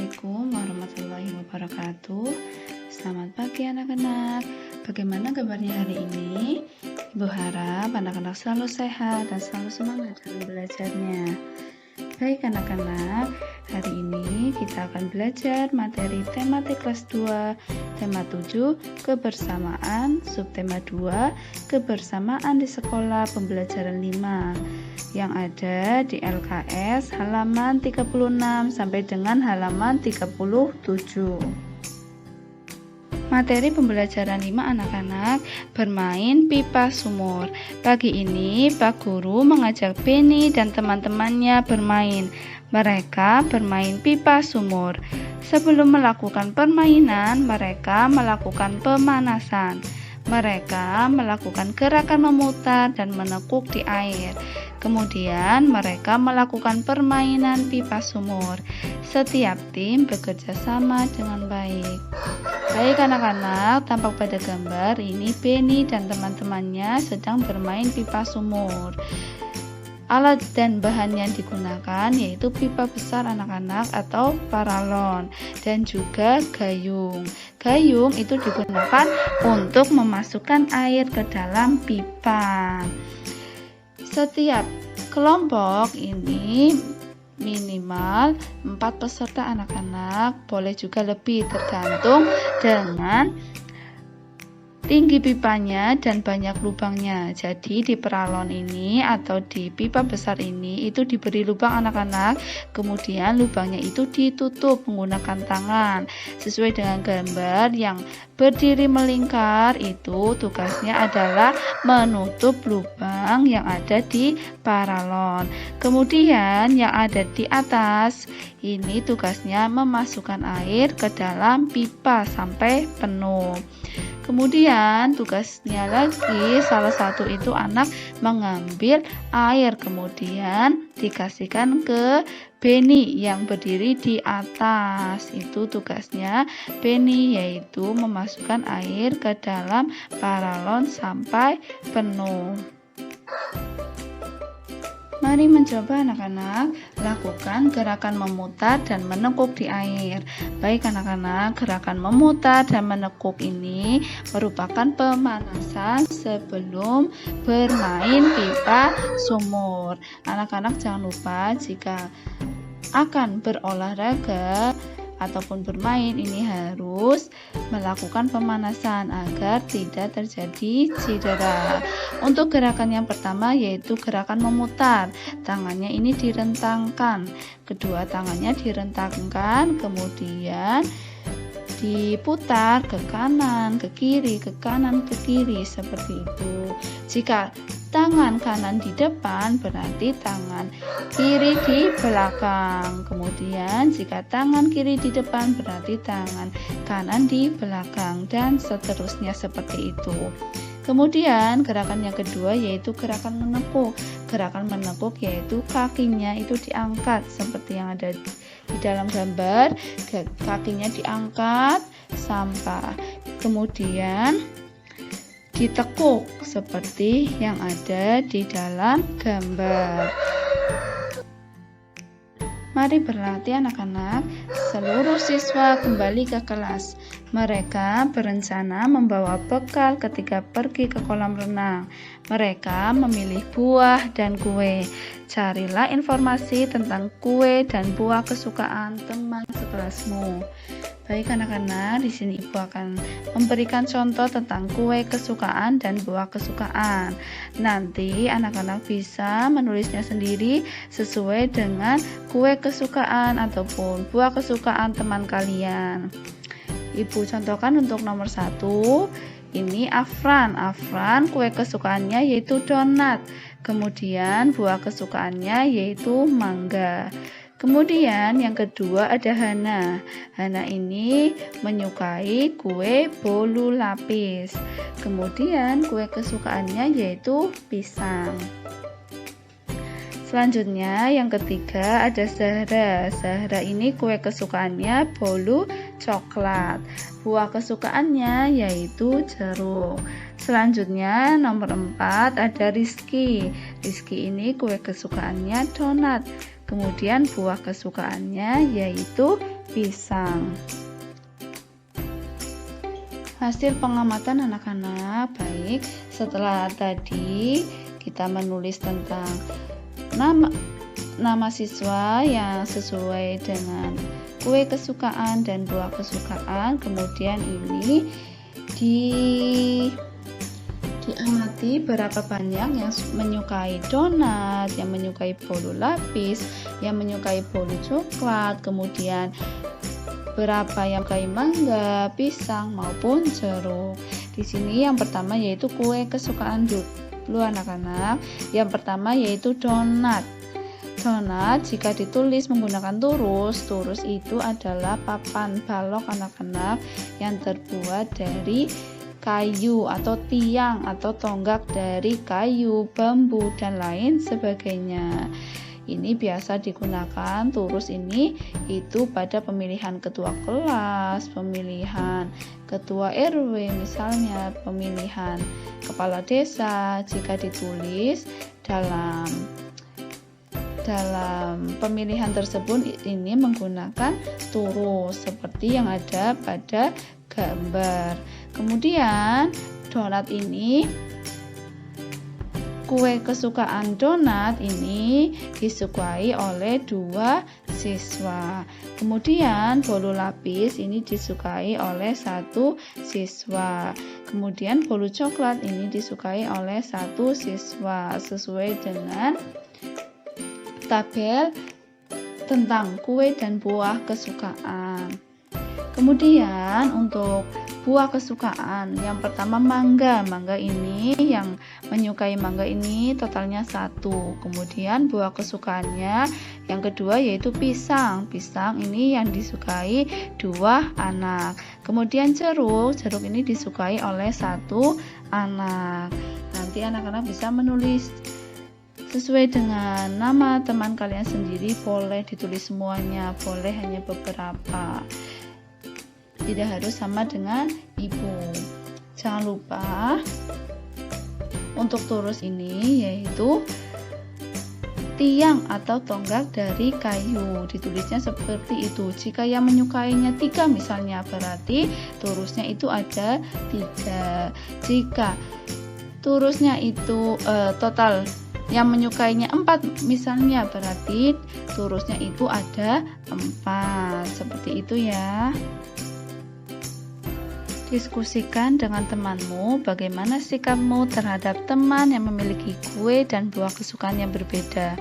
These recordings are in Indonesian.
Assalamualaikum warahmatullahi wabarakatuh. Selamat pagi anak-anak. Bagaimana kabarnya hari ini? Ibu harap anak-anak selalu sehat dan selalu semangat dalam belajarnya. Baik anak-anak, hari ini kita akan belajar materi tematik kelas 2, tema 7, kebersamaan, subtema 2, kebersamaan di sekolah pembelajaran 5 yang ada di LKS halaman 36 sampai dengan halaman 37. Materi pembelajaran 5 anak-anak bermain pipa sumur. Pagi ini Pak Guru mengajak Beni dan teman-temannya bermain. Mereka bermain pipa sumur. Sebelum melakukan permainan, mereka melakukan pemanasan. Mereka melakukan gerakan memutar dan menekuk di air. Kemudian mereka melakukan permainan pipa sumur. Setiap tim bekerja sama dengan baik. Baik anak-anak, tampak pada gambar ini Beni dan teman-temannya sedang bermain pipa sumur. Alat dan bahan yang digunakan yaitu pipa besar anak-anak atau paralon dan juga gayung. Gayung itu digunakan untuk memasukkan air ke dalam pipa. Setiap kelompok ini minimal 4 peserta anak-anak, boleh juga lebih tergantung dengan tinggi pipanya dan banyak lubangnya. Jadi di peralon ini atau di pipa besar ini itu diberi lubang anak-anak, kemudian lubangnya itu ditutup menggunakan tangan. Sesuai dengan gambar yang berdiri melingkar itu tugasnya adalah menutup lubang yang ada di paralon. Kemudian yang ada di atas ini tugasnya memasukkan air ke dalam pipa sampai penuh. Kemudian tugasnya lagi salah satu itu anak mengambil air kemudian dikasihkan ke Beni yang berdiri di atas. Itu tugasnya Beni, yaitu memasukkan air ke dalam paralon sampai penuh. Mari mencoba anak-anak lakukan gerakan memutar dan menekuk di air. Baik anak-anak, gerakan memutar dan menekuk ini merupakan pemanasan sebelum bermain pipa sumur. Anak-anak jangan lupa jika akan berolahraga ataupun bermain ini harus melakukan pemanasan agar tidak terjadi cedera. Untuk gerakan yang pertama yaitu gerakan memutar. Tangannya ini direntangkan, kedua tangannya direntangkan, kemudian diputar ke kanan, ke kiri, ke kanan, ke kiri seperti itu. Jika tangan kanan di depan berarti tangan kiri di belakang. Kemudian jika tangan kiri di depan berarti tangan kanan di belakang dan seterusnya seperti itu. Kemudian gerakan yang kedua yaitu gerakan menekuk. Gerakan menekuk yaitu kakinya itu diangkat seperti yang ada di dalam gambar. Kakinya diangkat sampai kemudian ditekuk seperti yang ada di dalam gambar. Mari berlatih anak-anak. Seluruh siswa kembali ke kelas. Mereka berencana membawa bekal ketika pergi ke kolam renang. Mereka memilih buah dan kue. Carilah informasi tentang kue dan buah kesukaan teman sekelasmu. Baik anak-anak, di sini Ibu akan memberikan contoh tentang kue kesukaan dan buah kesukaan. Nanti anak-anak bisa menulisnya sendiri sesuai dengan kue kesukaan ataupun buah kesukaan teman kalian. Ibu contohkan untuk nomor 1, ini Afran. Afran kue kesukaannya yaitu donat. Kemudian buah kesukaannya yaitu mangga. Kemudian yang kedua ada Hana. Hana ini menyukai kue bolu lapis. Kemudian kue kesukaannya yaitu pisang. Selanjutnya yang ketiga ada Zahra. Zahra ini kue kesukaannya bolu coklat. Buah kesukaannya yaitu jeruk. Selanjutnya nomor 4 ada Rizky. Rizky ini kue kesukaannya donat. Kemudian buah kesukaannya yaitu pisang. Hasil pengamatan anak-anak, baik, setelah tadi kita menulis tentang nama siswa yang sesuai dengan kue kesukaan dan buah kesukaan. Kemudian ini diamati berapa banyak yang menyukai donat, yang menyukai bolu lapis, yang menyukai bolu coklat, kemudian berapa yang menyukai mangga, pisang maupun jeruk. Di sini yang pertama yaitu kue kesukaan dulu anak-anak. Yang pertama yaitu donat. Donat jika ditulis menggunakan turus itu adalah papan balok anak-anak yang terbuat dari kayu atau tiang atau tonggak dari kayu, bambu, dan lain sebagainya. Ini biasa digunakan turus ini itu pada pemilihan ketua kelas, pemilihan ketua RW misalnya, pemilihan kepala desa. Jika ditulis dalam pemilihan tersebut ini menggunakan turus seperti yang ada pada gambar. Kemudian donat ini, kue kesukaan donat ini disukai oleh 2 siswa. Kemudian bolu lapis ini disukai oleh 1 siswa. Kemudian bolu coklat ini disukai oleh 1 siswa sesuai dengan tabel tentang kue dan buah kesukaan. Kemudian untuk buah kesukaan, yang pertama mangga. Mangga ini yang menyukai mangga ini totalnya 1. Kemudian buah kesukaannya yang kedua yaitu pisang. Pisang ini yang disukai 2 anak. Kemudian jeruk ini disukai oleh 1 anak. Nanti anak-anak bisa menulis sesuai dengan nama teman kalian sendiri. Boleh ditulis semuanya, boleh hanya beberapa. Tidak harus sama dengan ibu. Jangan lupa untuk turus ini yaitu tiang atau tonggak dari kayu. Ditulisnya seperti itu. Jika yang menyukainya 3 misalnya, berarti turusnya itu ada 3. Jika turusnya itu total yang menyukainya 4 misalnya, berarti turusnya itu ada 4. Seperti itu ya. Diskusikan dengan temanmu bagaimana sikapmu terhadap teman yang memiliki kue dan buah kesukaan yang berbeda.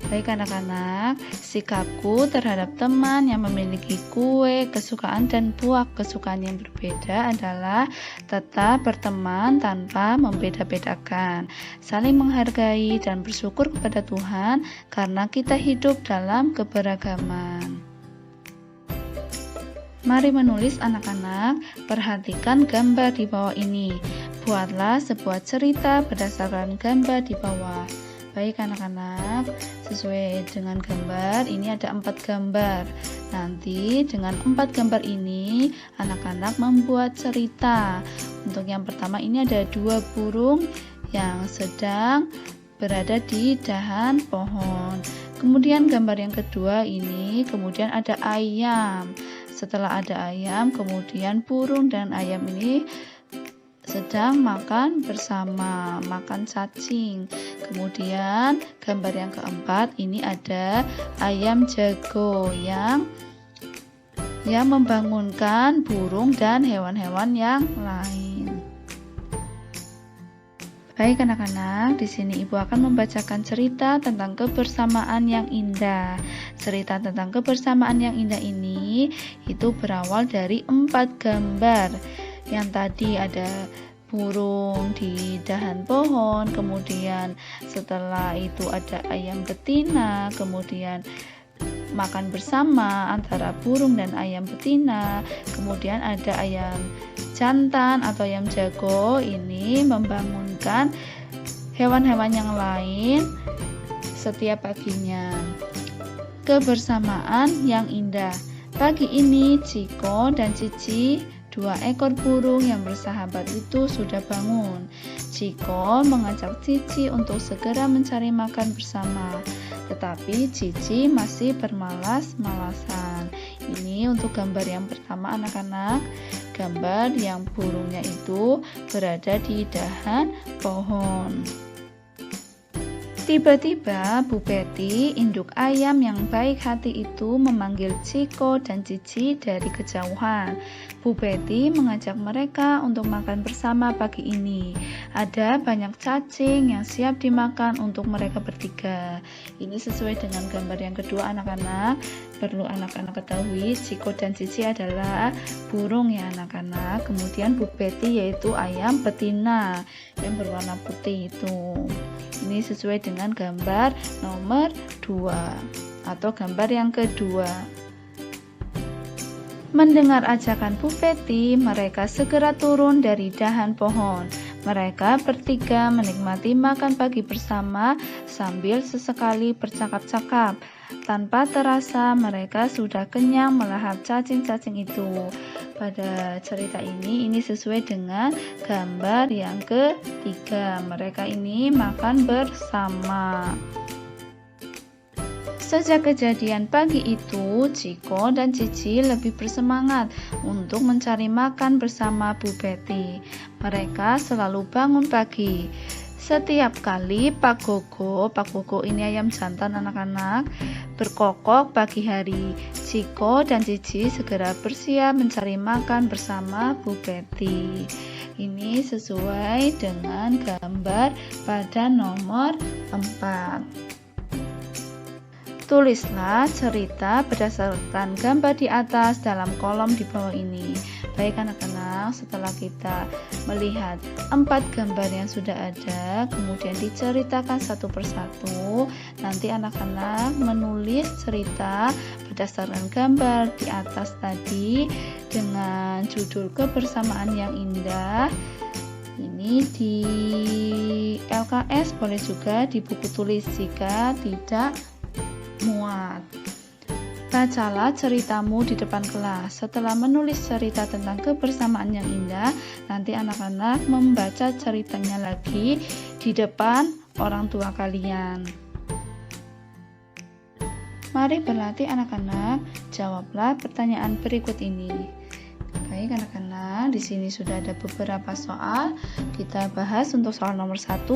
Baik anak-anak, sikapku terhadap teman yang memiliki kue, kesukaan, dan buah kesukaan yang berbeda adalah tetap berteman tanpa membeda-bedakan, saling menghargai dan bersyukur kepada Tuhan karena kita hidup dalam keberagaman. Mari menulis anak-anak, perhatikan gambar di bawah ini. Buatlah sebuah cerita berdasarkan gambar di bawah. Baik anak-anak, sesuai dengan gambar, ini ada 4 gambar. Nanti dengan 4 gambar ini, anak-anak membuat cerita. Untuk yang pertama ini ada 2 burung yang sedang berada di dahan pohon. Kemudian gambar yang kedua ini, kemudian ada ayam. Setelah ada ayam, kemudian burung dan ayam ini sedang makan bersama, makan cacing. Kemudian gambar yang keempat ini ada ayam jago yang membangunkan burung dan hewan-hewan yang lain. Baik anak-anak, di sini Ibu akan membacakan cerita tentang kebersamaan yang indah. Cerita tentang kebersamaan yang indah ini itu berawal dari 4 gambar. Yang tadi ada burung di dahan pohon, kemudian setelah itu ada ayam betina, kemudian makan bersama antara burung dan ayam betina, kemudian ada ayam jantan atau ayam jago ini membangunkan hewan-hewan yang lain setiap paginya. Kebersamaan yang indah. Pagi ini Ciko dan Cici, 2 ekor burung yang bersahabat itu sudah bangun. Ciko mengajak Cici untuk segera mencari makan bersama, tetapi Cici masih bermalas-malasan. Ini untuk gambar yang pertama anak-anak, gambar yang burungnya itu berada di dahan pohon. Tiba-tiba Bu Betty, induk ayam yang baik hati itu, memanggil Ciko dan Cici dari kejauhan. Bu Betty mengajak mereka untuk makan bersama pagi ini. Ada banyak cacing yang siap dimakan untuk mereka bertiga. Ini sesuai dengan gambar yang kedua anak-anak. Perlu anak-anak ketahui, Ciko dan Cici adalah burung ya anak-anak. Kemudian Bu Betty yaitu ayam betina yang berwarna putih itu. Ini sesuai dengan gambar nomor 2 atau gambar yang kedua. Mendengar ajakan Bu Betty, mereka segera turun dari dahan pohon. Mereka bertiga menikmati makan pagi bersama sambil sesekali bercakap-cakap. Tanpa terasa mereka sudah kenyang melahap cacing-cacing itu. Pada cerita ini sesuai dengan gambar yang ketiga. Mereka ini makan bersama. Sejak kejadian pagi itu, Ciko dan Cici lebih bersemangat untuk mencari makan bersama Bu Betty. Mereka selalu bangun pagi. Setiap kali Pak Gogo ini ayam jantan anak-anak, berkokok pagi hari, Ciko dan Cici segera bersiap mencari makan bersama Bu Betty. Ini sesuai dengan gambar pada nomor 4. Tulislah cerita berdasarkan gambar di atas dalam kolom di bawah ini. Baik anak-anak, setelah kita melihat 4 gambar yang sudah ada, kemudian diceritakan satu persatu, nanti anak-anak menulis cerita berdasarkan gambar di atas tadi dengan judul kebersamaan yang indah. Ini di LKS, boleh juga di buku tulis jika tidak muat. Bacalah ceritamu di depan kelas. Setelah menulis cerita tentang kebersamaan yang indah, nanti anak-anak membaca ceritanya lagi di depan orang tua kalian. Mari berlatih anak-anak, jawablah pertanyaan berikut ini. Baik anak-anak, di sini sudah ada beberapa soal. Kita bahas untuk soal nomor 1.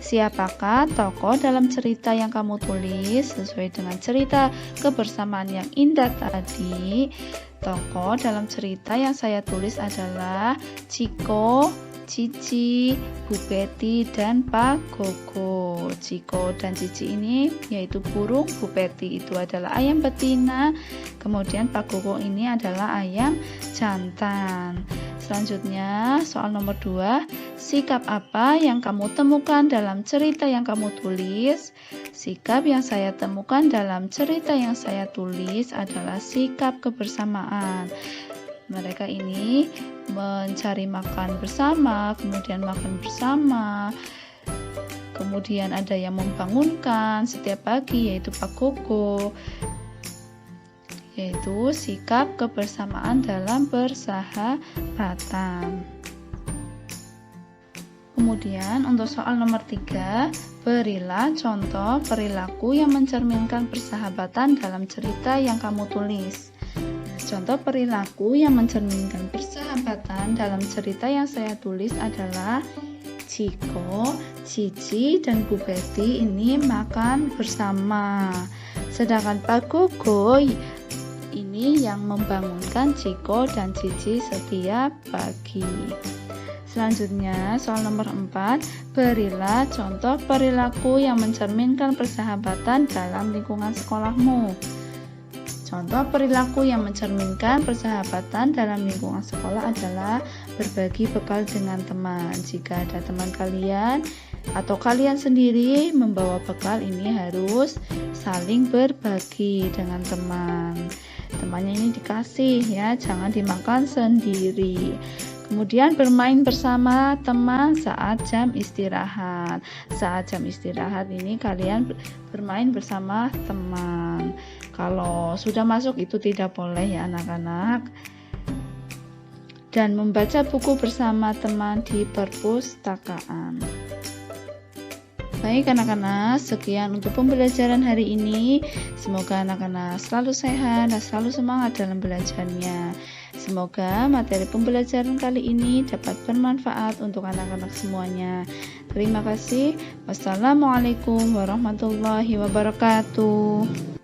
Siapakah tokoh dalam cerita yang kamu tulis? Sesuai dengan cerita kebersamaan yang indah tadi, tokoh dalam cerita yang saya tulis adalah Ciko, Cici, Bu Betty, dan Pak Gogo. Ciko dan Cici ini yaitu burung, Bu Betty itu adalah ayam betina, kemudian Pak Gogo ini adalah ayam jantan. Selanjutnya soal nomor 2, sikap apa yang kamu temukan dalam cerita yang kamu tulis? Sikap yang saya temukan dalam cerita yang saya tulis adalah sikap kebersamaan. Mereka ini mencari makan bersama, kemudian makan bersama, kemudian ada yang membangunkan setiap pagi yaitu Pak Gogo, yaitu sikap kebersamaan dalam persahabatan. Kemudian untuk soal nomor 3, berilah contoh perilaku yang mencerminkan persahabatan dalam cerita yang kamu tulis. Contoh perilaku yang mencerminkan persahabatan dalam cerita yang saya tulis adalah Ciko, Cici, dan Bu Betty ini makan bersama. Sedangkan Pak Gogo ini yang membangunkan Ciko dan Cici setiap pagi. Selanjutnya soal nomor 4, berilah contoh perilaku yang mencerminkan persahabatan dalam lingkungan sekolahmu. Contoh perilaku yang mencerminkan persahabatan dalam lingkungan sekolah adalah berbagi bekal dengan teman. Jika ada teman kalian atau kalian sendiri membawa bekal, ini harus saling berbagi dengan teman. Temannya ini dikasih ya, jangan dimakan sendiri. Kemudian bermain bersama teman saat jam istirahat. Saat jam istirahat ini kalian bermain bersama teman. Kalau sudah masuk itu tidak boleh ya anak-anak. Dan membaca buku bersama teman di perpustakaan. Baik anak-anak, sekian untuk pembelajaran hari ini. Semoga anak-anak selalu sehat dan selalu semangat dalam belajarnya. Semoga materi pembelajaran kali ini dapat bermanfaat untuk anak-anak semuanya. Terima kasih. Wassalamualaikum warahmatullahi wabarakatuh.